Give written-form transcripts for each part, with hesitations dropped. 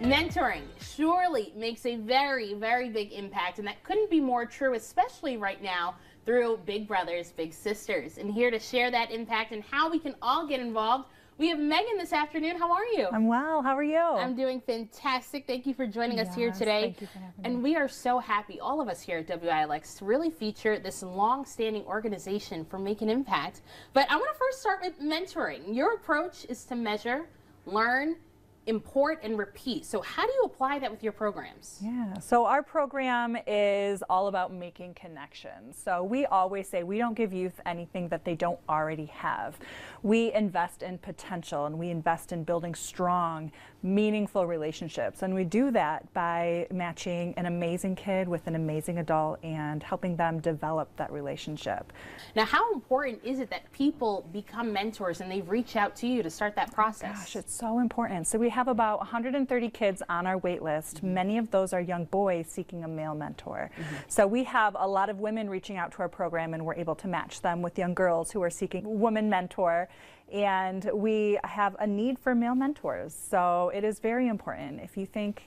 Mentoring surely makes a very, very big impact, and that couldn't be more true, especially right now through Big Brothers, Big Sisters. And here to share that impact and how we can all get involved, we have Megan this afternoon. How are you? I'm well. How are you? I'm doing fantastic. Thank you for joining us here today. Thank you for having me. And we are so happy, all of us here at WILX, to really feature this long-standing organization for Make an Impact. But I want to first start with mentoring. Your approach is to measure, learn, import, and repeat. So how do you apply that with your programs? Yeah, so our program is all about making connections. So we always say we don't give youth anything that they don't already have. We invest in potential, and we invest in building strong, meaningful relationships. And we do that by matching an amazing kid with an amazing adult and helping them develop that relationship. Now, how important is it that people become mentors and they reach out to you to start that process? Gosh, it's so important. So we have about 130 kids on our wait list. Many of those are young boys seeking a male mentor. So we have a lot of women reaching out to our program, and we're able to match them with young girls who are seeking a woman mentor. And we have a need for male mentors. So it is very important. If you think,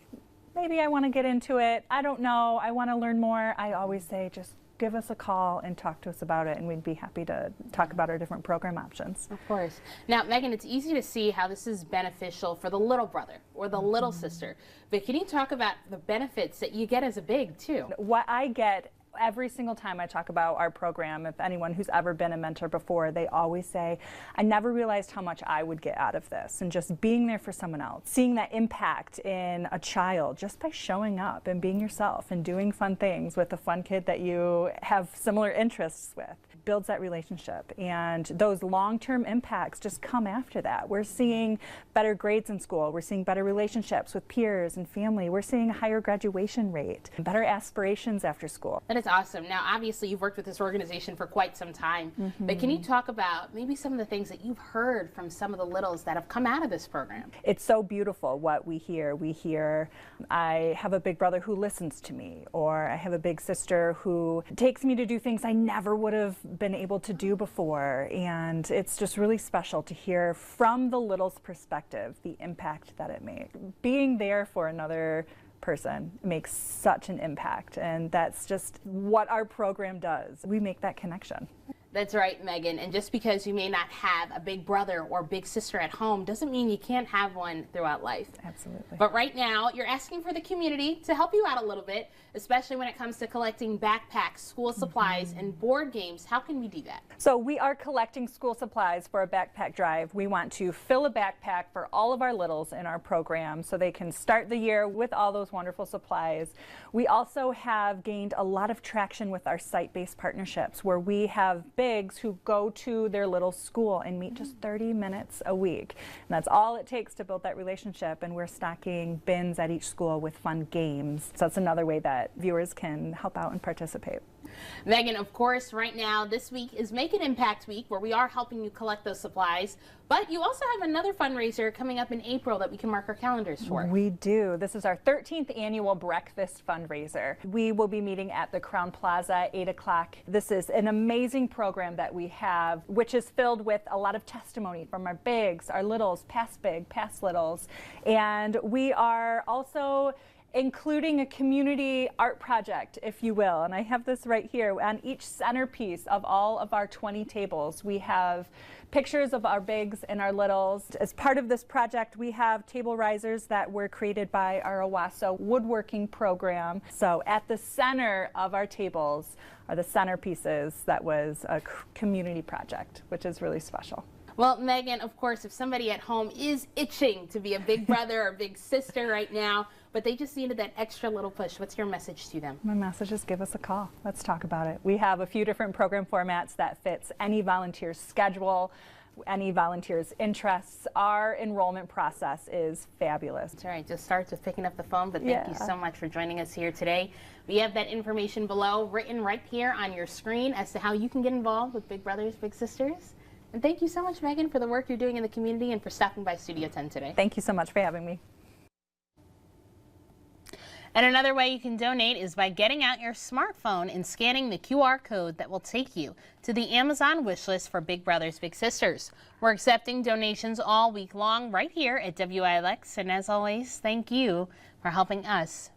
maybe I want to get into it, I don't know, I want to learn more, I always say just give us a call and talk to us about it, and we'd be happy to talk about our different program options. Of course. Now, Megan, it's easy to see how this is beneficial for the little brother or the little sister, but can you talk about the benefits that you get as a big, too? What I get every single time I talk about our program, if anyone who's ever been a mentor before, they always say, I never realized how much I would get out of this. And just being there for someone else, seeing that impact in a child just by showing up and being yourself and doing fun things with a fun kid that you have similar interests with, builds that relationship. And those long-term impacts just come after that. We're seeing better grades in school. We're seeing better relationships with peers and family. We're seeing a higher graduation rate, better aspirations after school. That is awesome. Now, obviously, you've worked with this organization for quite some time, but can you talk about maybe some of the things that you've heard from some of the littles that have come out of this program? It's so beautiful what we hear. We hear, I have a big brother who listens to me, or I have a big sister who takes me to do things I never would have been able to do before. And it's just really special to hear from the littles' perspective the impact that it made. Being there for another person makes such an impact, and that's just what our program does. We make that connection. That's right, Megan. And just because you may not have a big brother or big sister at home doesn't mean you can't have one throughout life. Absolutely. But right now, you're asking for the community to help you out a little bit, especially when it comes to collecting backpacks, school supplies, and board games. How can we do that? So we are collecting school supplies for a backpack drive. We want to fill a backpack for all of our littles in our program so they can start the year with all those wonderful supplies. We also have gained a lot of traction with our site-based partnerships, where we have bigs who go to their little school and meet just 30 minutes a week. And that's all it takes to build that relationship, and we're stocking bins at each school with fun games. So that's another way that viewers can help out and participate. Megan, of course, right now, this week is Make an Impact Week, where we are helping you collect those supplies. But you also have another fundraiser coming up in April that we can mark our calendars for. We do. This is our 13th annual breakfast fundraiser. We will be meeting at the Crown Plaza at 8 o'clock. This is an amazing program that we have, which is filled with a lot of testimony from our bigs, our littles, past big, past littles. And we are also including a community art project, if you will. And I have this right here. On each centerpiece of all of our 20 tables, we have pictures of our bigs and our littles. As part of this project, we have table risers that were created by our Owasso woodworking program. So at the center of our tables are the centerpieces that was a community project, which is really special. Well, Megan, of course, if somebody at home is itching to be a big brother or big sister right now, but they just needed that extra little push, what's your message to them? My message is give us a call. Let's talk about it. We have a few different program formats that fits any volunteer's schedule, any volunteer's interests. Our enrollment process is fabulous. That's right. Just starts with picking up the phone, but thank you so much for joining us here today. We have that information below written right here on your screen as to how you can get involved with Big Brothers, Big Sisters. And thank you so much, Megan, for the work you're doing in the community and for stopping by Studio 10 today. Thank you so much for having me. And another way you can donate is by getting out your smartphone and scanning the QR code that will take you to the Amazon wish list for Big Brothers Big Sisters. We're accepting donations all week long right here at WILX, and as always, thank you for helping us